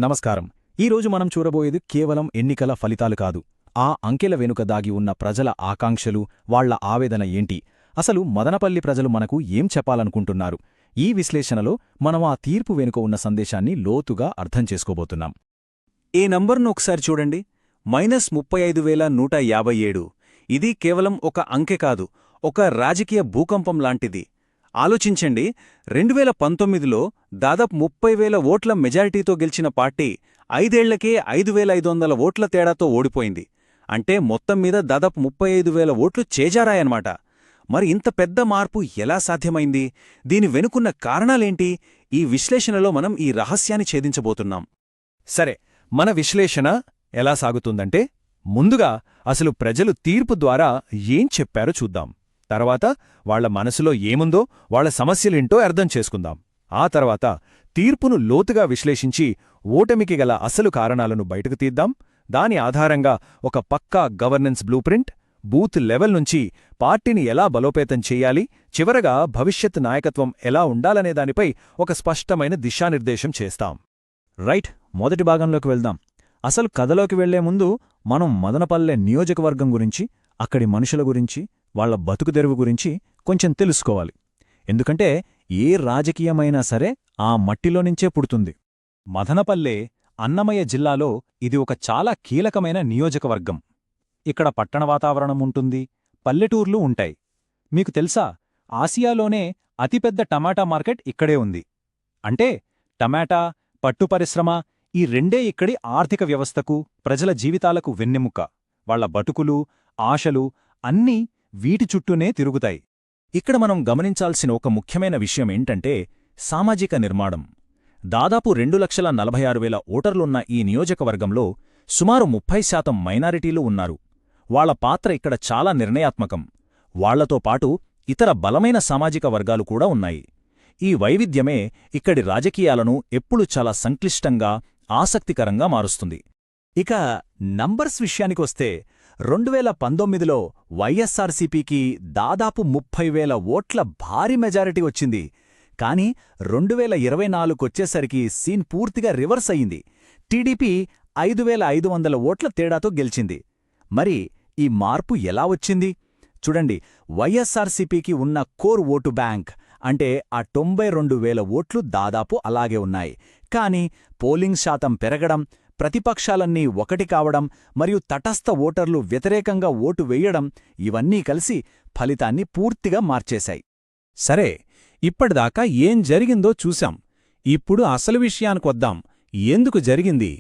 నమస్కారం. ఈరోజు మనం చూడబోయేది కేవలం ఎన్నికల ఫలితాలు కాదు. ఆ అంకెల వెనుక దాగి ఉన్న ప్రజల ఆకాంక్షలు, వాళ్ల ఆవేదన ఏంటి, అసలు మదనపల్లి ప్రజలు మనకు ఏం చెప్పాలనుకుంటున్నారు, ఈ విశ్లేషణలో మనం ఆ తీర్పు వెనుక ఉన్న సందేశాన్ని లోతుగా అర్థం చేసుకోబోతున్నాం. ఈ నంబర్ను ఒకసారి చూడండి. -35,157. ఇది కేవలం ఒక అంకె కాదు, ఒక రాజకీయ భూకంపం లాంటిది. ఆలోచించండి, 2019లో దాదాపు 30,000 ఓట్ల మెజారిటీతో గెలిచిన పార్టీ 5 ఏళ్లకే 5,500 ఓట్ల తేడాతో ఓడిపోయింది. అంటే మొత్తం మీద దాదాపు 35,000 ఓట్లు చేజారాయన్నమాట. మరి ఇంత పెద్ద మార్పు ఎలా సాధ్యమైంది? దీని వెనుకున్న కారణాలేంటి? ఈ విశ్లేషణలో మనం ఈ రహస్యాన్ని ఛేదించబోతున్నాం. సరే, మన విశ్లేషణ ఎలా సాగుతుందంటే, ముందుగా అసలు ప్రజలు తీర్పు ద్వారా ఏం చెప్పారో చూద్దాం. తర్వాత వాళ్ల మనసులో ఏముందో, వాళ్ల సమస్యలేంటో అర్థం చేసుకుందాం. ఆ తర్వాత తీర్పును లోతుగా విశ్లేషించి ఓటమికి గల అసలు కారణాలను బయటకు తీద్దాం. దాని ఆధారంగా ఒక పక్కా గవర్నెన్స్ బ్లూప్రింట్, బూత్ లెవెల్ నుంచి పార్టీని ఎలా బలోపేతం చెయ్యాలి, చివరగా భవిష్యత్ నాయకత్వం ఎలా ఉండాలనే దానిపై ఒక స్పష్టమైన దిశానిర్దేశం చేస్తాం. రైట్, మొదటి భాగంలోకి వెళ్దాం. అసలు కథలోకి వెళ్లే ముందు మనం మదనపల్లె నియోజకవర్గం గురించి, అక్కడి మనుషుల గురించి, వాళ్ల బతుకుదెరువు గురించి కొంచెం తెలుసుకోవాలి. ఎందుకంటే ఏ రాజకీయమైనా సరే ఆ మట్టిలోనించే పుడుతుంది. మదనపల్లె అన్నమయ్య జిల్లాలో ఇది ఒక చాలా కీలకమైన నియోజకవర్గం. ఇక్కడ పట్టణ వాతావరణం ఉంటుంది, పల్లెటూర్లు ఉంటాయి. మీకు తెలుసా, ఆసియాలోనే అతిపెద్ద టమాటా మార్కెట్ ఇక్కడే ఉంది. అంటే టమాటా, పట్టు పరిశ్రమ, ఈ రెండే ఇక్కడి ఆర్థిక వ్యవస్థకు, ప్రజల జీవితాలకు వెన్నెముక. వాళ్ల బతుకులు, ఆశలు అన్నీ వీటి చుట్టూనే తిరుగుతాయి. ఇక్కడ మనం గమనించాల్సిన ఒక ముఖ్యమైన విషయమేంటంటే సామాజిక నిర్మాణం. దాదాపు 2,46,000 ఓటర్లున్న ఈ నియోజకవర్గంలో సుమారు 30% మైనారిటీలు ఉన్నారు. వాళ్ల పాత్ర ఇక్కడ చాలా నిర్ణయాత్మకం. వాళ్లతో పాటు ఇతర బలమైన సామాజిక వర్గాలు కూడా ఉన్నాయి. ఈ వైవిధ్యమే ఇక్కడి రాజకీయాలను ఎప్పుడూ చాలా సంక్లిష్టంగా, ఆసక్తికరంగా మారుస్తుంది. ఇక నంబర్స్ విషయానికొస్తే 2019లో వైఎస్సార్సీపీకి దాదాపు 30,000 ఓట్ల భారీ మెజారిటీ వచ్చింది. కానీ 2024కొచ్చేసరికి సీన్ పూర్తిగా రివర్స్ అయింది. టీడీపీ 5,500 ఓట్ల తేడాతో గెలిచింది. మరి ఈ మార్పు ఎలా వచ్చింది? చూడండి, వైఎస్సార్సీపీకి ఉన్న కోర్ ఓటు బ్యాంక్ అంటే ఆ 92,000 ఓట్లు దాదాపు అలాగే ఉన్నాయి. కానీ పోలింగ్ శాతం పెరగడం, ప్రతిపక్షాలన్నీ ఒకటి కావడం మరియు తటస్థ ఓటర్లు వ్యతిరేకంగా ఓటు వెయ్యడం, ఇవన్నీ కలిసి ఫలితాన్ని పూర్తిగా మార్చేశాయి. సరే, ఇప్పటిదాకా ఏం జరిగిందో చూశాం. ఇప్పుడు అసలు విషయానికొద్దాం. ఎందుకు జరిగింది?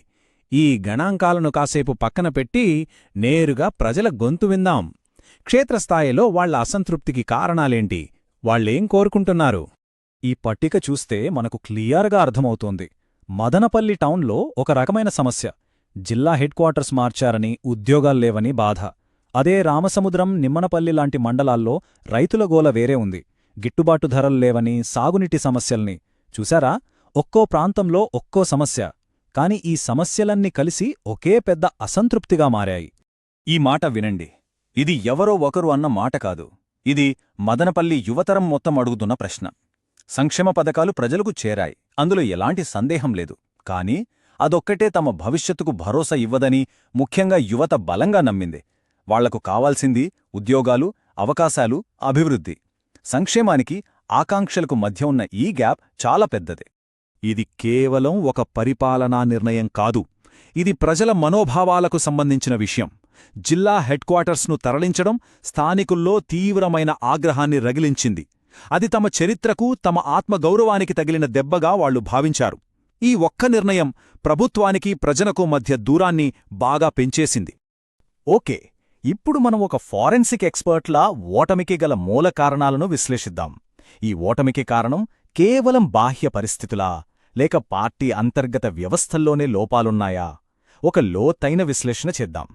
ఈ గణాంకాలను కాసేపు పక్కన పెట్టి నేరుగా ప్రజల గొంతు విందాం. క్షేత్రస్థాయిలో వాళ్ల అసంతృప్తికి కారణాలేంటి? వాళ్లేం కోరుకుంటున్నారు? ఈ పట్టిక చూస్తే మనకు క్లియర్గా అర్థమవుతోంది. మదనపల్లి టౌన్లో ఒక రకమైన సమస్య. జిల్లా హెడ్ క్వార్టర్స్ మార్చారని, ఉద్యోగాల్లేవని బాధ. అదే రామసముద్రం, నిమ్మనపల్లి లాంటి మండలాల్లో రైతుల గోల వేరే ఉంది. గిట్టుబాటు ధరల్లేవని, సాగునీటి సమస్యల్ని. చూశారా, ఒక్కో ప్రాంతంలో ఒక్కో సమస్య. కాని ఈ సమస్యలన్నీ కలిసి ఒకే పెద్ద అసంతృప్తిగా మారాయి. ఈ మాట వినండి. ఇది ఎవరో ఒకరు అన్న మాట కాదు. ఇది మదనపల్లి యువతరం మొత్తం అడుగుతున్న ప్రశ్న. సంక్షేమ పథకాలు ప్రజలకు చేరాయి, అందులో ఎలాంటి సందేహం లేదు. కానీ అదొక్కటే తమ భవిష్యత్తుకు భరోసా ఇవ్వదని ముఖ్యంగా యువత బలంగా నమ్మింది. వాళ్లకు కావాల్సింది ఉద్యోగాలు, అవకాశాలు, అభివృద్ధి. సంక్షేమానికి, ఆకాంక్షలకు మధ్య ఉన్న ఈ గ్యాప్ చాలా పెద్దదే. ఇది కేవలం ఒక పరిపాలనా నిర్ణయం కాదు. ఇది ప్రజల మనోభావాలకు సంబంధించిన విషయం. జిల్లా హెడ్ క్వార్టర్స్ను తరలించడం స్థానికుల్లో తీవ్రమైన ఆగ్రహాన్ని రగిలించింది. అది తమ చరిత్రకు, తమ ఆత్మగౌరవానికి తగిలిన దెబ్బగా వాళ్లు భావించారు. ఈ ఒక్క నిర్ణయం ప్రభుత్వానికి, ప్రజలకు మధ్య దూరాన్ని బాగా పెంచేసింది. ఓకే, ఇప్పుడు మనం ఒక ఫారెన్సిక్ ఎక్స్పర్ట్లా ఓటమికి గల మూల కారణాలను విశ్లేషిద్దాం. ఈ ఓటమికి కారణం కేవలం బాహ్య పరిస్థితులా, లేక పార్టీ అంతర్గత వ్యవస్థల్లోనే లోపాలున్నాయా? ఒక లోతైన విశ్లేషణ చేద్దాం.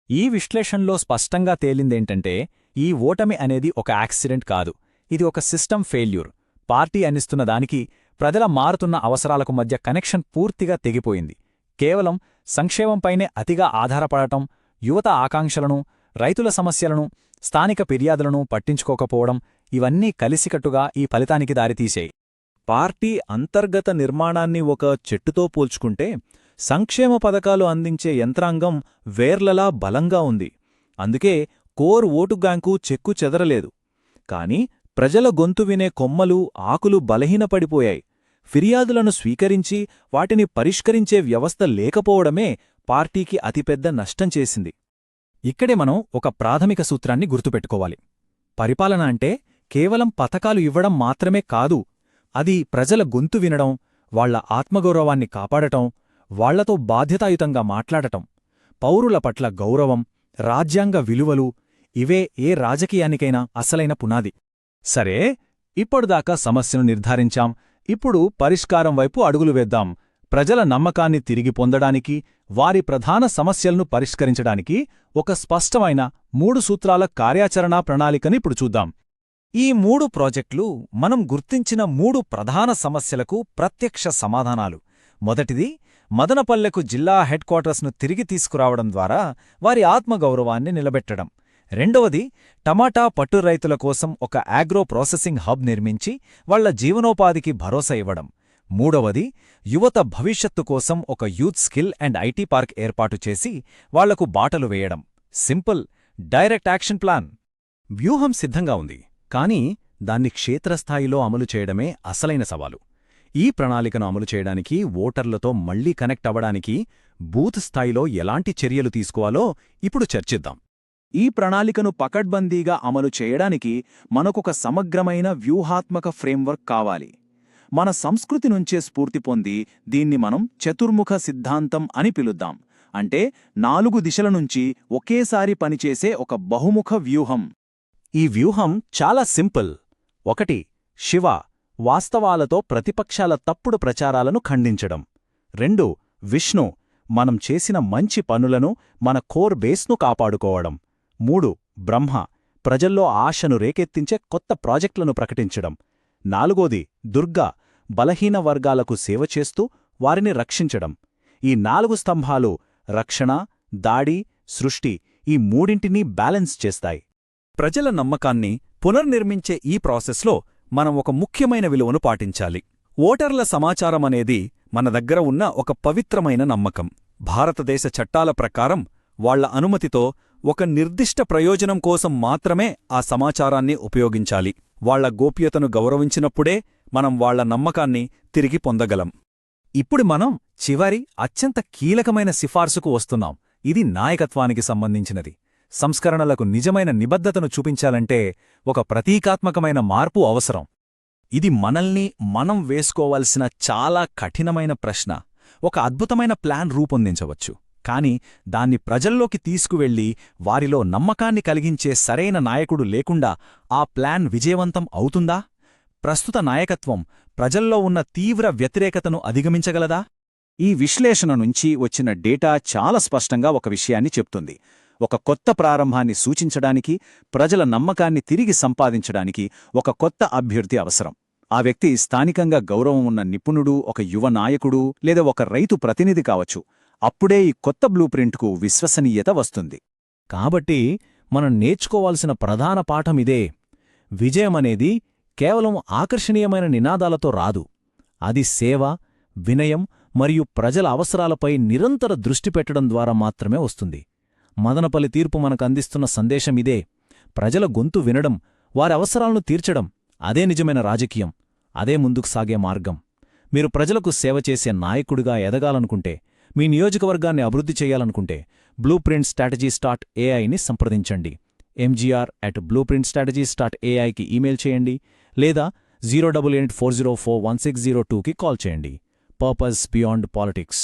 ఈ విశ్లేషణలో స్పష్టంగా తేలిందేంటంటే, ఈ ఓటమి అనేది ఒక యాక్సిడెంట్ కాదు. ఇది ఒక సిస్టమ్ ఫెయిల్యూర్. పార్టీ అందిస్తున్న దానికి, ప్రజల మారుతున్న అవసరాలకు మధ్య కనెక్షన్ పూర్తిగా తెగిపోయింది. కేవలం సంక్షేమంపైనే అతిగా ఆధారపడటం, యువత ఆకాంక్షలను, రైతుల సమస్యలను, స్థానిక ఫిర్యాదులను పట్టించుకోకపోవడం, ఇవన్నీ కలిసికట్టుగా ఈ ఫలితానికి దారితీశాయి. పార్టీ అంతర్గత నిర్మాణాన్ని ఒక చెట్టుతో పోల్చుకుంటే సంక్షేమ పథకాలు అందించే యంత్రాంగం వేర్లలా బలంగా ఉంది. అందుకే కోర్ ఓటు బ్యాంకు చెక్కు చెదరలేదు. కాని ప్రజల గొంతు వినే కొమ్మలు, ఆకులు బలహీనపడిపోయాయి. ఫిర్యాదులను స్వీకరించి వాటిని పరిష్కరించే వ్యవస్థ లేకపోవడమే పార్టీకి అతిపెద్ద నష్టం చేసింది. ఇక్కడే మనం ఒక ప్రాథమిక సూత్రాన్ని గుర్తుపెట్టుకోవాలి. పరిపాలన అంటే కేవలం పథకాలు ఇవ్వడం మాత్రమే కాదు. అది ప్రజల గొంతు వినడం, వాళ్ల ఆత్మగౌరవాన్ని కాపాడటం, వాళ్లతో బాధ్యతాయుతంగా మాట్లాడటం, పౌరుల పట్ల గౌరవం, రాజ్యాంగ విలువలు ఇవే ఏ రాజకీయానికైనా అసలైన పునాది. సరే, ఇప్పటిదాకా సమస్యను నిర్ధారించాం. ఇప్పుడు పరిష్కారం వైపు అడుగులు వేద్దాం. ప్రజల నమ్మకాన్ని తిరిగి పొందడానికి, వారి ప్రధాన సమస్యలను పరిష్కరించడానికి ఒక స్పష్టమైన 3 సూత్రాల కార్యాచరణా ప్రణాళికని ఇప్పుడు చూద్దాం. ఈ 3 ప్రాజెక్టులు మనం గుర్తించిన 3 ప్రధాన సమస్యలకు ప్రత్యక్ష సమాధానాలు. మొదటిది, మదనపల్లెకు జిల్లా హెడ్ క్వార్టర్స్ను తిరిగి తీసుకురావడం ద్వారా వారి ఆత్మగౌరవాన్ని నిలబెట్టడం. రెండవది, టమాటా పట్టు రైతుల కోసం ఒక ఆగ్రో ప్రాసెసింగ్ హబ్ నిర్మించి వాళ్ల జీవనోపాధికి భరోసా ఇవ్వడం. మూడవది, యువత భవిష్యత్తు కోసం ఒక youth skill and IT park ఏర్పాటు చేసి వాళ్లకు బాటలు వేయడం. Simple, direct action plan. వ్యూహం సిద్ధంగా ఉంది, కానీ దాన్ని క్షేత్రస్థాయిలో అమలు చేయడమే అసలైన సవాలు. ఈ ప్రణాళికను అమలు చేయడానికి, ఓటర్లతో మళ్లీ కనెక్ట్ అవ్వడానికి బూత్ స్థాయిలో ఎలాంటి చర్యలు తీసుకోవాలో ఇప్పుడు చర్చిద్దాం. ఈ ప్రణాళికను పకడ్బందీగా అమలు చేయడానికి మనకొక సమగ్రమైన వ్యూహాత్మక ఫ్రేమ్వర్క్ కావాలి. మన సంస్కృతి నుంచే స్ఫూర్తి పొంది దీన్ని మనం చతుర్ముఖ సిద్ధాంతం అని పిలుద్దాం. అంటే 4 దిశల నుంచి ఒకేసారి పనిచేసే ఒక బహుముఖ వ్యూహం. ఈ వ్యూహం చాలా సింపుల్. 1. శివ, వాస్తవాలతో ప్రతిపక్షాల తప్పుడు ప్రచారాలను ఖండించడం. 2. విష్ణు, మనం చేసిన మంచి పనులను, మన కోర్ బేస్ను కాపాడుకోవడం. 3. బ్రహ్మ, ప్రజల్లో ఆశను రేకెత్తించే కొత్త ప్రాజెక్టులను ప్రకటించడం. 4. దుర్గా, బలహీన వర్గాలకు సేవ చేస్తూ వారిని రక్షించడం. ఈ 4 స్తంభాలు రక్షణ, దాడి, సృష్టి ఈ మూడింటినీ బ్యాలెన్స్ చేస్తాయి. ప్రజల నమ్మకాన్ని పునర్నిర్మించే ఈ ప్రాసెస్లో మనం ఒక ముఖ్యమైన విలువను పాటించాలి. ఓటర్ల సమాచారమనేది మన దగ్గర ఉన్న ఒక పవిత్రమైన నమ్మకం. భారతదేశ చట్టాల ప్రకారం వాళ్ల అనుమతితో ఒక నిర్దిష్ట ప్రయోజనం కోసం మాత్రమే ఆ సమాచారాన్ని ఉపయోగించాలి. వాళ్ల గోప్యతను గౌరవించినప్పుడే మనం వాళ్ల నమ్మకాన్ని తిరిగి పొందగలం. ఇప్పుడు మనం చివరి అత్యంత కీలకమైన సిఫార్సుకు వస్తున్నాం. ఇది నాయకత్వానికి సంబంధించినది. సంస్కరణలకు నిజమైన నిబద్ధతను చూపించాలంటే ఒక ప్రతీకాత్మకమైన మార్పు అవసరం. ఇది మనల్ని మనం వేసుకోవాల్సిన చాలా కఠినమైన ప్రశ్న. ఒక అద్భుతమైన ప్లాన్ రూపొందించవచ్చు, కాని దాన్ని ప్రజల్లోకి తీసుకువెళ్లి వారిలో నమ్మకాన్ని కలిగించే సరైన నాయకుడు లేకుండా ఆ ప్లాన్ విజయవంతం అవుతుందా? ప్రస్తుత నాయకత్వం ప్రజల్లో ఉన్న తీవ్ర వ్యతిరేకతను అధిగమించగలదా? ఈ విశ్లేషణ నుంచి వచ్చిన డేటా చాలా స్పష్టంగా ఒక విషయాన్ని చెప్తుంది. ఒక కొత్త ప్రారంభాన్ని సూచించడానికి, ప్రజల నమ్మకాన్ని తిరిగి సంపాదించడానికి ఒక కొత్త అభ్యర్థి అవసరం. ఆ వ్యక్తి స్థానికంగా గౌరవం ఉన్న నిపుణుడు, ఒక యువ నాయకుడు లేదా ఒక రైతు ప్రతినిధి కావచ్చు. అప్పుడే ఈ కొత్త బ్లూప్రింట్కు విశ్వసనీయత వస్తుంది. కాబట్టి మనం నేర్చుకోవాల్సిన ప్రధాన పాఠమిదే. విజయమనేది కేవలం ఆకర్షణీయమైన నినాదాలతో రాదు. అది సేవ, వినయం మరియు ప్రజల అవసరాలపై నిరంతర దృష్టి పెట్టడం ద్వారా మాత్రమే వస్తుంది. మదనపల్లి తీర్పు మనకందిస్తున్న సందేశమిదే. ప్రజల గొంతు వినడం, వారి అవసరాలను తీర్చడం, అదే నిజమైన రాజకీయం, అదే ముందుకు సాగే మార్గం. మీరు ప్రజలకు సేవ చేసే నాయకుడిగా ఎదగాలనుకుంటే, మీ నియోజకవర్గాన్ని అభివృద్ధి చేయాలనుకుంటే blueprintstrategies.ai ని సంప్రదించండి. mgr@blueprintstrategies.ai కి ఈమెయిల్ చేయండి లేదా 08840416002కి కాల్ చేయండి. Purpose beyond politics.